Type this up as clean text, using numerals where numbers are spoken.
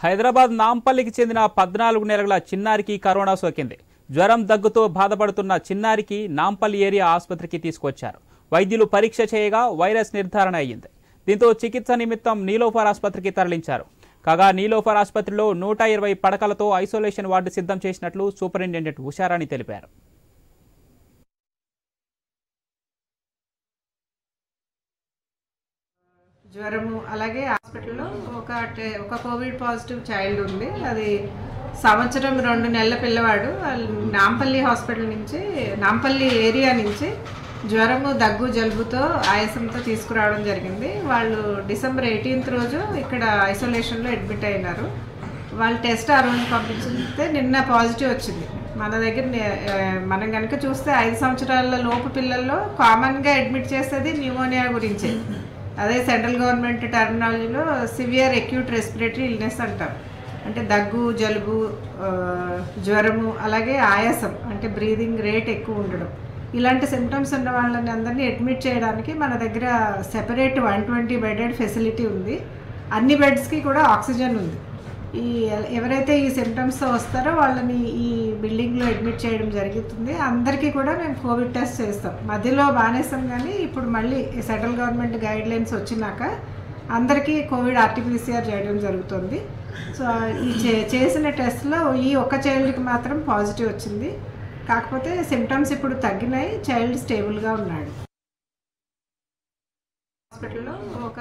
హైదరాబాద్ నాంపల్లికి చెందిన 14 నెలల చిన్నారికి కరోనా సోకింది. జ్వరం దగ్గుతో బాధపడుతున్న చిన్నారికి నాంపల్లి ఏరియా ఆసుపత్రికి తీసుకొచ్చారు. వైద్యులు పరీక్ష చేయగా వైరస్ నిర్ధారణ అయ్యింది. దీంతో చికిత్స నిమిత్తం నీలోఫర్ ఆసుపత్రికి తరలించారు. కాగా నీలోఫర్ ఆసుపత్రిలో 120 పడకలతో ఐసోలేషన్ వార్డు సిద్ధం చేసినట్లు సూపరింటెండెంట్ ఉషారాణి తెలిపారు. జ్వరము అలాగే హాస్పిటల్లో ఒక కోవిడ్ పాజిటివ్ చైల్డ్ ఉంది. అది సంవత్సరం 2 నెలల పిల్లవాడు. నాంపల్లి హాస్పిటల్ నుంచి, నాంపల్లి ఏరియా నుంచి జ్వరము దగ్గు జలుబుతో ఆయాసంతో తీసుకురావడం జరిగింది. వాళ్ళు డిసెంబర్ 18th రోజు ఇక్కడ ఐసోలేషన్లో అడ్మిట్ అయినారు. వాళ్ళు టెస్ట్ ఆ రోజు పంపించితే నిన్న పాజిటివ్ వచ్చింది. మన దగ్గర మనం కనుక చూస్తే 5 సంవత్సరాల లోపు పిల్లల్లో కామన్గా అడ్మిట్ చేసేది న్యూమోనియా గురించే. అదే సెంట్రల్ గవర్నమెంట్ టర్మినాలజీలో సివియర్ అక్యూట్ రెస్పిరేటరీ ఇల్నెస్ అంటారు. అంటే దగ్గు జలుబు జ్వరము అలాగే ఆయాసం అంటే బ్రీదింగ్ రేట్ ఎక్కువ ఉండడం, ఇలాంటి సిమ్టమ్స్ ఉన్న వాళ్ళని అందరినీ అడ్మిట్ చేయడానికి మన దగ్గర సెపరేట్ 120 బెడెడ్ ఫెసిలిటీ ఉంది. అన్ని బెడ్స్కి కూడా ఆక్సిజన్ ఉంది. ఎవరైతే ఈ సిమ్టమ్స్తో వస్తారో వాళ్ళని ఈ బిల్డింగ్లో అడ్మిట్ చేయడం జరుగుతుంది. అందరికీ కూడా మేము కోవిడ్ టెస్ట్ చేస్తాం. మధ్యలో మానేస్తాం, కానీ ఇప్పుడు మళ్ళీ సెంట్రల్ గవర్నమెంట్ గైడ్లైన్స్ వచ్చినాక అందరికీ కోవిడ్ ఆర్టీపీసీఆర్ చేయడం జరుగుతుంది. సో ఈ చేసిన టెస్ట్లో ఈ ఒక్క చైల్డ్కి మాత్రం పాజిటివ్ వచ్చింది. కాకపోతే సిమ్టమ్స్ ఇప్పుడు తగ్గినాయి, చైల్డ్ స్టేబుల్గా ఉన్నాడు. హాస్పిటల్లో ఒక